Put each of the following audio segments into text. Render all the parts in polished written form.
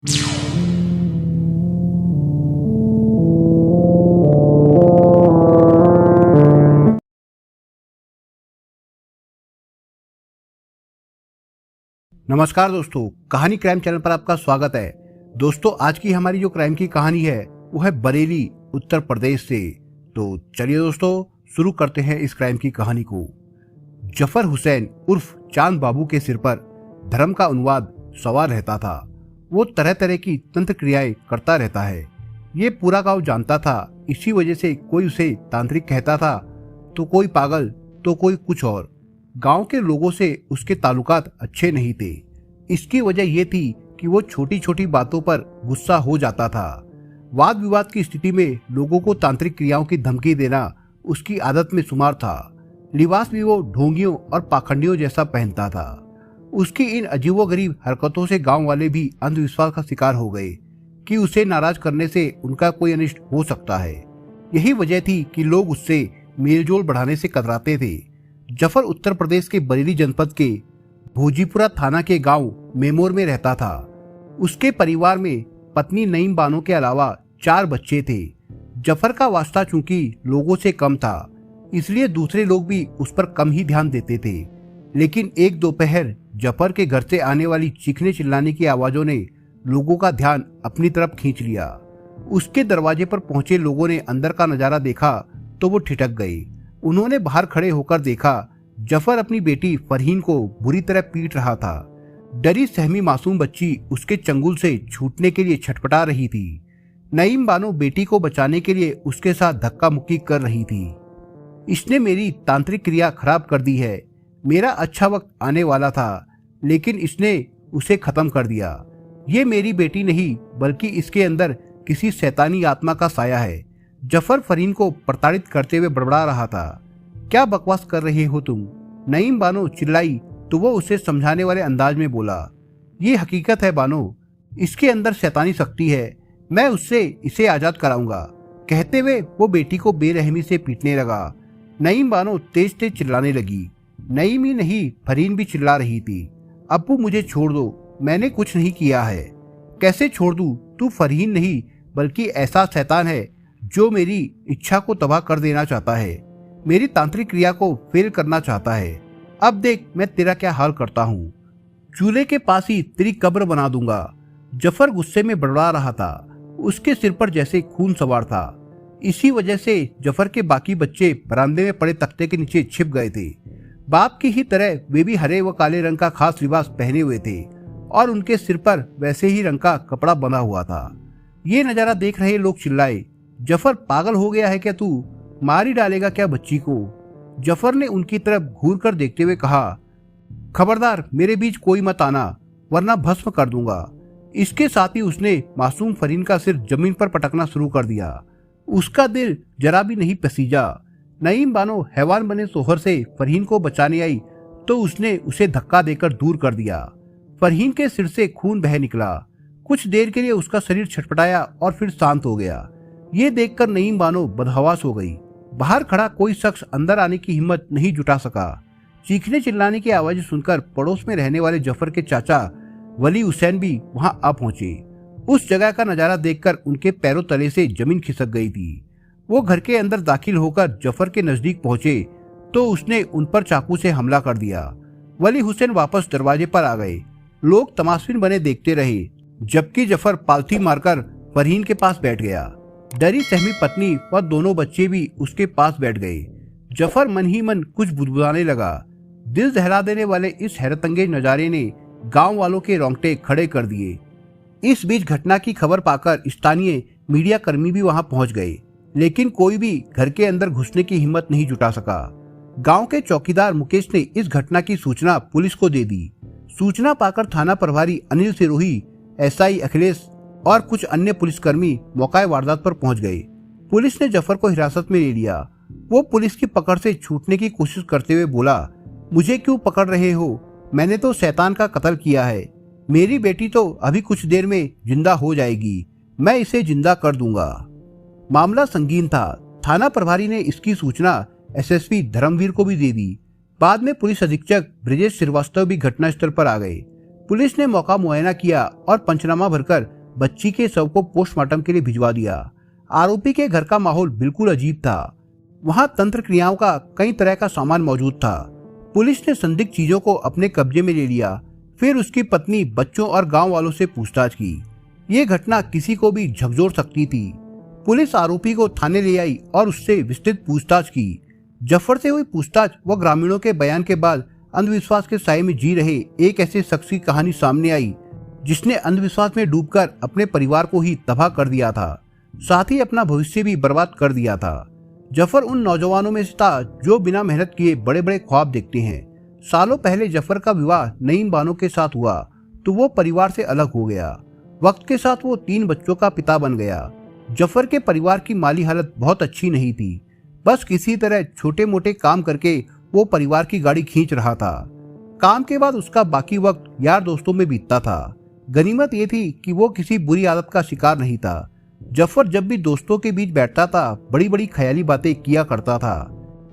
नमस्कार दोस्तों, कहानी क्राइम चैनल पर आपका स्वागत है। दोस्तों, आज की हमारी जो क्राइम की कहानी है वो है बरेली, उत्तर प्रदेश से। तो चलिए दोस्तों, शुरू करते हैं इस क्राइम की कहानी को। जफर हुसैन उर्फ चांद बाबू के सिर पर धर्म का अनुवाद सवार रहता था। वो तरह तरह की तंत्र क्रियाएं करता रहता है। ये पूरा गांव जानता था। इसी वजह से कोई उसे तांत्रिक कहता था, तो कोई पागल, तो कोई कुछ और। गांव के लोगों से उसके ताल्लुकात अच्छे नहीं थे। इसकी वजह यह थी कि वो छोटी छोटी बातों पर गुस्सा हो जाता था। वाद विवाद की स्थिति में लोगों को तांत्रिक क्रियाओं की धमकी देना उसकी आदत में शुमार था। लिबास भी वो ढोंगियों और पाखंडियों जैसा पहनता था। उसकी इन अजीबोगरीब हरकतों से गांव वाले भी अंधविश्वास का शिकार हो गए कि उसे नाराज करने से उनका कोई अनिष्ट हो सकता है। यही वजह थी कि लोग उससे मेलजोल बढ़ाने से कतराते थे। जफर उत्तर प्रदेश के बरेली जनपद के भोजीपुरा थाना के गांव मेमोर में रहता था। उसके परिवार में पत्नी नईम बानो के अलावा 4 बच्चे थे। जफर का वास्ता चूंकि लोगों से कम था, इसलिए दूसरे लोग भी उस पर कम ही ध्यान देते थे। लेकिन एक दोपहर जफर के घर से आने वाली चीखने चिल्लाने की आवाजों ने लोगों का ध्यान अपनी तरफ खींच लिया। उसके दरवाजे पर पहुंचे लोगों ने अंदर का नजारा देखा तो वो ठिठक गए। उन्होंने बाहर खड़े होकर देखा, जफर अपनी बेटी फरहीन को बुरी तरह पीट रहा था। डरी सहमी मासूम बच्ची उसके चंगुल से छूटने के लिए छटपटा रही थी। नईम बानो बेटी को बचाने के लिए उसके साथ धक्का मुक्की कर रही थी। इसने मेरी तांत्रिक क्रिया खराब कर दी है। मेरा अच्छा वक्त आने वाला था, लेकिन इसने उसे खत्म कर दिया। ये मेरी बेटी नहीं, बल्कि इसके अंदर किसी शैतानी आत्मा का साया है। जफर फरहीन को प्रताड़ित करते हुए बड़बड़ा रहा था। क्या बकवास कर रहे हो तुम? नईम बानो चिल्लाई तो वो उसे समझाने वाले अंदाज में बोला, ये हकीकत है बानो, इसके अंदर शैतानी शक्ति है। मैं उससे इसे आजाद कराऊंगा। कहते हुए वो बेटी को बेरहमी से पीटने लगा। नईम बानो तेज तेज चिल्लाने लगी। नईम ही नहीं, फरहीन भी चिल्ला रही थी, अब्बू मुझे छोड़ दो, मैंने कुछ नहीं किया है। कैसे छोड़ दूं? तू फरहीन नहीं, बल्कि ऐसा शैतान है जो मेरी इच्छा को तबाह कर देना चाहता है, मेरी तांत्रिक क्रिया को फेल करना चाहता है। अब देख मैं तेरा क्या हाल करता हूँ। चूल्हे के पास ही तेरी कब्र बना दूंगा। जफर गुस्से में बड़बड़ा रहा था। उसके सिर पर जैसे खून सवार था। इसी वजह से जफर के बाकी बच्चे बरामदे में पड़े तख्ते के नीचे छिप गए थे। बाप की ही तरह वे भी हरे व काले रंग का खास लिबास पहने हुए थे और उनके सिर पर वैसे ही रंग का कपड़ा बंधा हुआ था। ये नजारा देख रहे लोग चिल्लाए, जफर पागल हो गया है क्या तू? मार ही डालेगा क्या बच्ची को? जफर ने उनकी तरफ घूर कर देखते हुए कहा, खबरदार मेरे बीच कोई मत आना, वरना भस्म कर दूंगा। इसके साथ ही उसने मासूम फरहीन का सिर जमीन पर पटकना शुरू कर दिया। उसका दिल जरा भी नहीं पसीजा। नईम बानो हैवान बने सोहर से फरहीन को बचाने आई तो उसने उसे धक्का देकर दूर कर दिया। फरहीन के सिर से खून बह निकला। कुछ देर के लिए उसका शरीर छटपटाया और फिर शांत हो गया। ये देखकर नईम बानो बदहवास हो गई। बाहर खड़ा कोई शख्स अंदर आने की हिम्मत नहीं जुटा सका। चीखने चिल्लाने की आवाज सुनकर पड़ोस में रहने वाले जफर के चाचा वली हुसैन भी वहां आ पहुंचे। उस जगह का नजारा देखकर उनके पैरों तले से जमीन खिसक गई थी। वो घर के अंदर दाखिल होकर जफर के नजदीक पहुंचे तो उसने उन पर चाकू से हमला कर दिया। वली हुसैन वापस दरवाजे पर आ गए। लोग तमाशबीन बने देखते रहे, जबकि जफर पालथी मारकर फरहीन के पास बैठ गया। डरी सहमी पत्नी व दोनों बच्चे भी उसके पास बैठ गए। जफर मन ही मन कुछ बुदबुदाने लगा। दिल दहला देने वाले इस हैरतअंगेज नजारे ने गांव वालों के रोंगटे खड़े कर दिए। इस बीच घटना की खबर पाकर स्थानीय मीडिया कर्मी भी वहां पहुंच गए, लेकिन कोई भी घर के अंदर घुसने की हिम्मत नहीं जुटा सका। गांव के चौकीदार मुकेश ने इस घटना की सूचना पुलिस को दे दी। सूचना पाकर थाना प्रभारी अनिल सिरोही, एसआई अखिलेश और कुछ अन्य पुलिसकर्मी मौका वारदात पर पहुंच गए। पुलिस ने जफर को हिरासत में ले लिया। वो पुलिस की पकड़ से छूटने की कोशिश करते हुए बोला, मुझे क्यों पकड़ रहे हो? मैंने तो शैतान का कत्ल किया है। मेरी बेटी तो अभी कुछ देर में जिंदा हो जाएगी। मैं इसे जिंदा कर दूंगा। मामला संगीन था। थाना प्रभारी ने इसकी सूचना एसएसपी धर्मवीर को भी दे दी। बाद में पुलिस अधीक्षक ब्रिजेश श्रीवास्तव भी घटनास्थल पर आ गए। पुलिस ने मौका मुआयना किया और पंचनामा भरकर बच्ची के शव को पोस्टमार्टम के लिए भिजवा दिया। आरोपी के घर का माहौल बिल्कुल अजीब था। वहां तंत्र क्रियाओं का कई तरह का सामान मौजूद था। पुलिस ने संदिग्ध चीजों को अपने कब्जे में ले लिया। फिर उसकी पत्नी, बच्चों और गांव वालों से पूछताछ की। ये घटना किसी को भी झकझोर सकती थी। पुलिस आरोपी को थाने ले आई और उससे विस्तृत पूछताछ की। जफर से हुई पूछताछ व ग्रामीणों के बयान के बाद अंधविश्वास के साए में जी रहे एक ऐसे शख्स की कहानी सामने आई जिसने अंधविश्वास में डूबकर अपने परिवार को ही तबाह कर दिया था, साथ ही अपना भविष्य भी बर्बाद कर दिया था। जफर उन नौजवानों में से था जो बिना मेहनत किए बड़े बड़े ख्वाब देखते हैं। सालों पहले जफर का विवाह नईम बानो के साथ हुआ तो वो परिवार से अलग हो गया। वक्त के साथ वो 3 बच्चों का पिता बन गया। जफर के परिवार की माली हालत बहुत अच्छी नहीं थी। बस किसी तरह छोटे मोटे काम करके वो परिवार की गाड़ी खींच रहा था। काम के बाद उसका बाकी वक्त यार दोस्तों में बीतता था। गनीमत ये थी कि वो किसी बुरी आदत का शिकार नहीं था। जफर जब भी दोस्तों के बीच बैठता था बड़ी बड़ी ख्याली बातें किया करता था।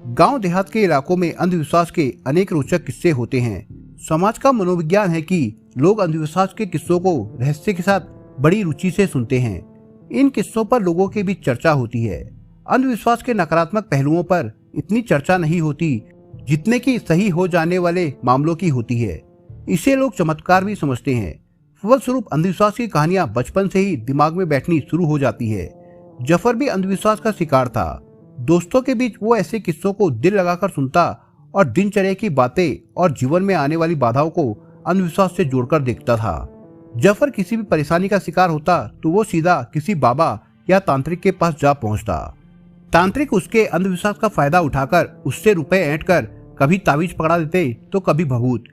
गांव देहात के इलाकों में अंधविश्वास के अनेक रोचक किस्से होते हैं। समाज का मनोविज्ञान है कि लोग अंधविश्वास के किस्सों को रहस्य के साथ बड़ी रुचि से सुनते हैं। इन किस्सों पर लोगों के बीच चर्चा होती है। अंधविश्वास के नकारात्मक पहलुओं पर इतनी चर्चा नहीं होती जितने की सही हो जाने वाले मामलों की होती है। इसे लोग चमत्कार भी समझते हैं। फलस्वरूप अंधविश्वास की कहानियां बचपन से ही दिमाग में बैठनी शुरू हो जाती है। जफर भी अंधविश्वास का शिकार था। दोस्तों के बीच वो ऐसे किस्सों को दिल लगाकर सुनता और दिनचर्या की बातें और जीवन में आने वाली बाधाओं को अंधविश्वास से जोड़कर देखता था। जफर किसी भी परेशानी का शिकार होता तो वो सीधा किसी बाबा या तांत्रिक के पास जा पहुंचता। तांत्रिक उसके अंधविश्वास का फायदा उठाकर उससे रुपए ऐंठ कर कभी तावीज पकड़ा देते तो कभी भभूत।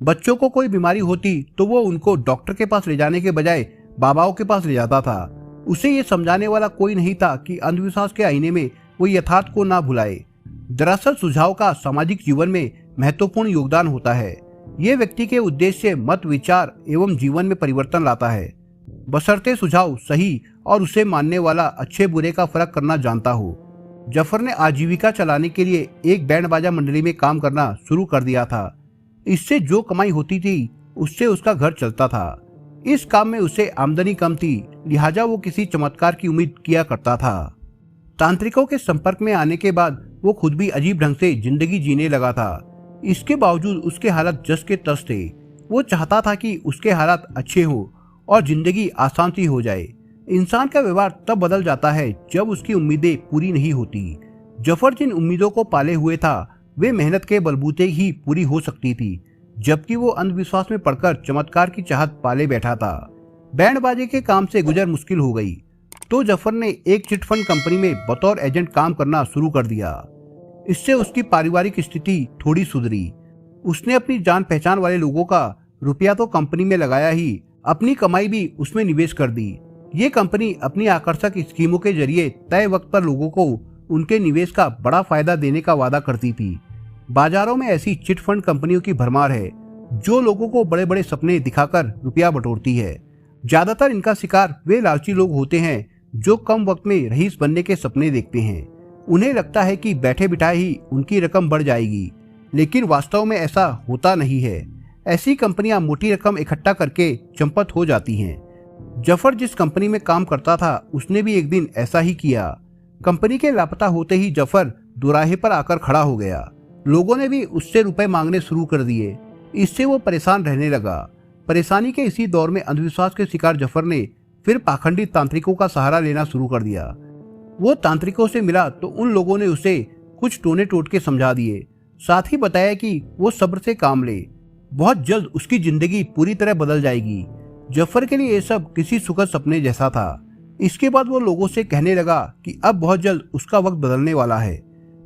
बच्चों को कोई बीमारी होती तो वो उनको डॉक्टर के पास ले जाने के बजाय बाबाओं के पास ले जाता था। उसे ये समझाने वाला कोई नहीं था कि अंधविश्वास के आईने में वो यथार्थ को ना भुलाए। दरअसल सुझाव का सामाजिक जीवन में महत्वपूर्ण योगदान होता है। ये व्यक्ति के उद्देश्य, मत, विचार एवं जीवन में परिवर्तन लाता है, बशर्ते सुझाव सही और उसे मानने वाला अच्छे बुरे का फर्क करना जानता हो। जफर ने आजीविका चलाने के लिए एक बैंड बाजा मंडली में काम करना शुरू कर दिया था। इससे जो कमाई होती थी उससे उसका घर चलता था। इस काम में उसे आमदनी कम थी, लिहाजा वो किसी चमत्कार की उम्मीद किया करता था। तांत्रिकों के संपर्क में आने के बाद वो खुद भी अजीब ढंग से जिंदगी जीने लगा था। इसके बावजूद उसके हालात जस के तस थे। वो चाहता था कि उसके हालात अच्छे हो और जिंदगी आसान सी हो जाए। इंसान का व्यवहार तब बदल जाता है जब उसकी उम्मीदें पूरी नहीं होती। जफर जिन उम्मीदों को पाले हुए था वे मेहनत के बलबूते ही पूरी हो सकती थी, जबकि वो अंधविश्वास में पड़कर चमत्कार की चाहत पाले बैठा था। बैंड बाजे के काम से गुजर मुश्किल हो गई तो जफर ने एक चिटफंड कंपनी में बतौर एजेंट काम करना शुरू कर दिया। इससे उसकी पारिवारिक स्थिति थोड़ी सुधरी। उसने अपनी जान पहचान वाले लोगों का रुपया तो कंपनी में लगाया ही, अपनी कमाई भी उसमें निवेश कर दी। ये कंपनी अपनी आकर्षक स्कीमों के जरिए तय वक्त पर लोगों को उनके निवेश का बड़ा फायदा देने का वादा करती थी। बाजारों में ऐसी चिटफंड कंपनियों की भरमार है जो लोगों को बड़े बड़े सपने दिखाकर रुपया बटोरती है। ज्यादातर इनका शिकार वे लालची लोग होते हैं जो कम वक्त में रईस बनने के सपने देखते हैं। उन्हें लगता है कि बैठे बिठाए ही उनकी रकम बढ़ जाएगी, लेकिन वास्तव में ऐसा होता नहीं है। ऐसी कंपनियां मोटी रकम इकट्ठा करके चंपत हो जाती हैं। जफर जिस कंपनी में काम करता था उसने भी एक दिन ऐसा ही किया। कंपनी के लापता होते ही जफर दोराहे पर आकर खड़ा हो गया। लोगों ने भी उससे रुपए मांगने शुरू कर दिए। इससे वो परेशान रहने लगा। परेशानी के इसी दौर में अंधविश्वास के शिकार जफर ने फिर पाखंडी तांत्रिकों का सहारा लेना शुरू कर दिया। वो तांत्रिकों से मिला तो उन लोगों ने उसे कुछ टोने टोटके समझा दिए, साथ ही बताया कि वो सब्र से काम ले, बहुत जल्द उसकी जिंदगी पूरी तरह बदल जाएगी। जफर के लिए ये सब किसी सुखद सपने जैसा था। इसके बाद वो लोगों से कहने लगा कि अब बहुत जल्द उसका वक्त बदलने वाला है।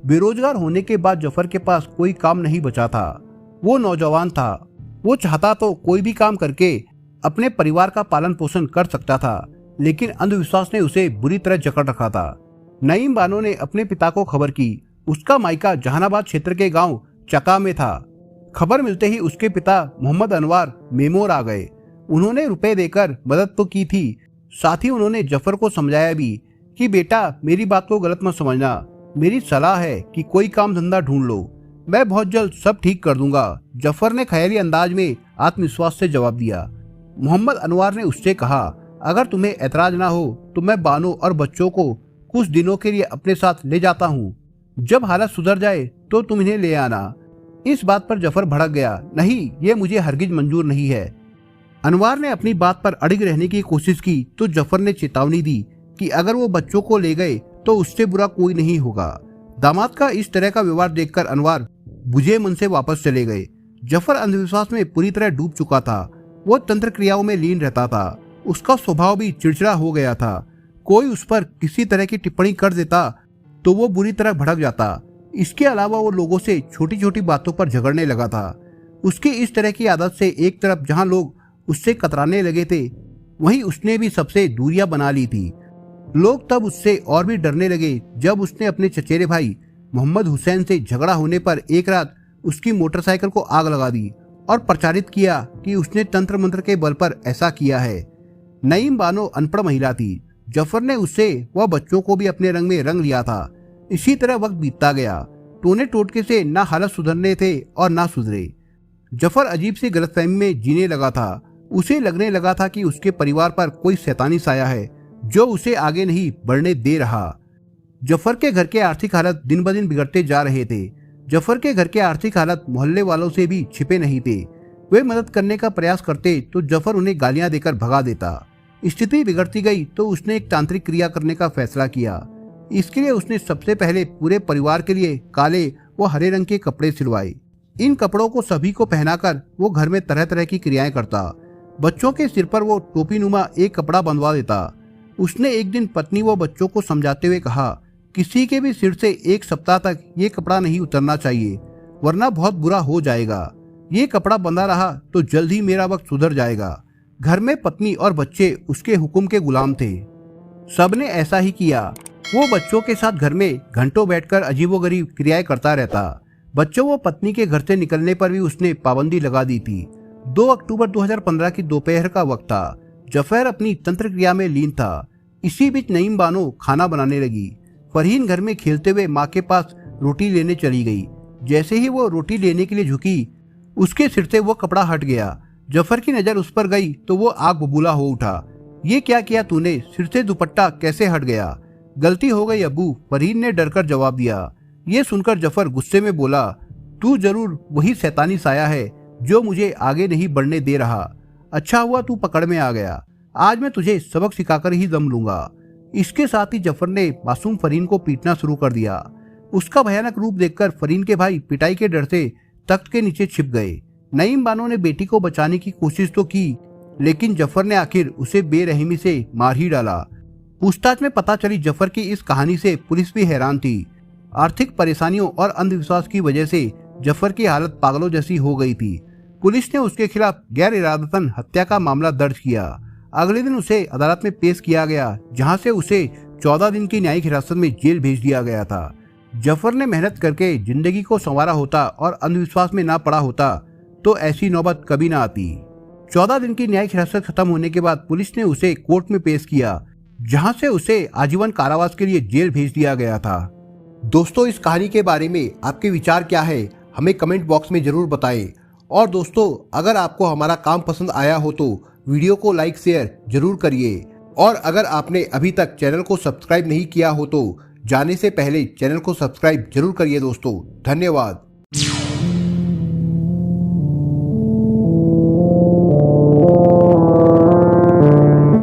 बेरोजगार होने के बाद जफर के पास कोई काम नहीं बचा था। वो नौजवान था। वो चाहता तो कोई भी काम करके अपने परिवार का पालन पोषण कर सकता था, लेकिन अंधविश्वास ने उसे बुरी तरह जकड़ रखा था। नईम बानो ने अपने पिता को खबर की। उसका मायका जहानाबाद क्षेत्र के गांव चका में था। खबर मिलते ही उसके पिता मोहम्मद अनवार मेमोर आ गए। उन्होंने रुपए देकर मदद तो की थी, साथ ही उन्होंने जफर को समझाया भी कि बेटा, मेरी बात को गलत मत समझना। मेरी सलाह है कि कोई काम धंधा ढूंढ लो। मैं बहुत जल्द सब ठीक कर दूंगा, जफर ने ख्याली अंदाज में आत्मविश्वास से जवाब दिया। मोहम्मद अनवर ने उससे कहा, अगर तुम्हें ऐतराज ना हो तो मैं बानो और बच्चों को कुछ दिनों के लिए अपने साथ ले जाता हूँ। जब हालत सुधर जाए तो तुम इन्हें ले आना। इस बात पर जफर भड़क गया, नहीं, ये मुझे हरगिज मंजूर नहीं है। अनवर ने अपनी बात पर अड़िग रहने की कोशिश की तो जफर ने चेतावनी दी कि अगर वो बच्चों को ले गए तो उससे बुरा कोई नहीं होगा। दामाद का इस तरह का व्यवहार देखकर अनवर बुझे मन से वापस चले गए। जफर अंधविश्वास में पूरी तरह डूब चुका था। वो तंत्र क्रियाओं में लीन रहता था। उसका स्वभाव भी चिड़चिड़ा हो गया था। कोई उस पर किसी तरह की टिप्पणी कर देता तो वो बुरी तरह भड़क जाता। इसके अलावा वो लोगों से छोटी छोटी बातों पर झगड़ने लगा था। उसकी इस तरह की आदत से एक तरफ जहां लोग उससे कतराने लगे थे, वहीं उसने भी सबसे दूरियां बना ली थी। लोग तब उससे और भी डरने लगे जब उसने अपने चचेरे भाई मोहम्मद हुसैन से झगड़ा होने पर एक रात उसकी मोटरसाइकिल को आग लगा दी और प्रचारित किया कि उसने तंत्र मंत्र के बल पर ऐसा किया है। नईम बानो अनपढ़ महिला थी। जफर ने उससे व बच्चों को भी अपने रंग में रंग लिया था। इसी तरह वक्त बीतता गया। टोने टोटके से ना हालत सुधरने थे और ना सुधरे। जफर अजीब सी गलतफहमी में जीने लगा था। उसे लगने लगा था कि उसके परिवार पर कोई शैतानी साया है जो उसे आगे नहीं बढ़ने दे रहा। जफर के घर के आर्थिक हालत दिन ब दिन बिगड़ते जा रहे थे। जफर के घर के आर्थिक हालत मोहल्ले वालों से भी छिपे नहीं थे। वे मदद करने का प्रयास करते तो जफर उन्हें गालियां देकर भगा देता। स्थिति बिगड़ती गई तो उसने एक तांत्रिक क्रिया करने का फैसला किया। इसके लिए उसने सबसे पहले पूरे परिवार के लिए काले व हरे रंग के कपड़े सिलवाए। इन कपड़ों को सभी को पहनाकर वो घर में तरह तरह की क्रियाएं करता। बच्चों के सिर पर वो टोपी नुमा एक कपड़ा बंधवा देता। उसने एक दिन पत्नी व बच्चों को समझाते हुए कहा, किसी के भी सिर से एक सप्ताह तक ये कपड़ा नहीं उतरना चाहिए, वरना बहुत बुरा हो जाएगा। ये कपड़ा बंधा रहा तो जल्द ही मेरा वक्त सुधर जाएगा। घर में पत्नी और बच्चे उसके हुक्म के गुलाम थे। सबने ऐसा ही किया। वो बच्चों के साथ घर में घंटों बैठकर अजीबोगरीब क्रियाएं करता रहता। बच्चों व पत्नी के घर से निकलने पर भी उसने पाबंदी लगा दी थी। 2 अक्टूबर 2015 की दोपहर का वक्त था। जफर अपनी तंत्र क्रिया में लीन था। इसी बीच नईम बानो खाना बनाने लगी। फरहीन घर में खेलते हुए माँ के पास रोटी लेने चली गई। जैसे ही वो रोटी लेने के लिए झुकी, उसके सिर से वो कपड़ा हट गया। जफर की नजर उस पर गई तो वो आग बबूला हो उठा। ये क्या किया तूने? सिर से दुपट्टा कैसे हट गया? गलती हो गई अब्बू, फरहीन ने डरकर जवाब दिया। ये सुनकर जफर गुस्से में बोला, तू जरूर वही शैतानी साया है जो मुझे आगे नहीं बढ़ने दे रहा। अच्छा हुआ तू पकड़ में आ गया। आज मैं तुझे सबक सिखाकर ही दम लूंगा। इसके साथ ही जफर ने मासूम फरहीन को पीटना शुरू कर दिया। उसका भयानक रूप देखकर फरहीन के भाई पिटाई के डर से तख्त के नीचे छिप गए। नईम बानो ने बेटी को बचाने की कोशिश तो की, लेकिन जफर ने आखिर उसे बेरहमी से मार ही डाला। पूछताछ में पता चली जफर की इस कहानी से पुलिस भी हैरान थी। आर्थिक परेशानियों और अंधविश्वास की वजह से जफर की हालत पागलों जैसी हो गई थी। पुलिस ने उसके खिलाफ गैर इरादतन हत्या का मामला दर्ज किया। अगले दिन उसे अदालत में पेश किया गया, जहां से उसे 14 दिन की न्यायिक हिरासत में जेल भेज दिया गया था। जफर ने मेहनत करके जिंदगी को संवारा होता और अंधविश्वास में ना पड़ा होता तो ऐसी नौबत कभी ना आती। 14 दिन की न्यायिक हिरासत खत्म होने के बाद पुलिस ने उसे कोर्ट में पेश किया, जहां से उसे आजीवन कारावास के लिए जेल भेज दिया गया था। दोस्तों, इस कहानी के बारे में आपके विचार क्या है, हमें कमेंट बॉक्स में जरूर बताएं। और दोस्तों, अगर आपको हमारा काम पसंद आया हो तो वीडियो को लाइक शेयर जरूर करिए। और अगर आपने अभी तक चैनल को सब्सक्राइब नहीं किया हो तो जाने से पहले चैनल को सब्सक्राइब जरूर करिए। दोस्तों, धन्यवाद।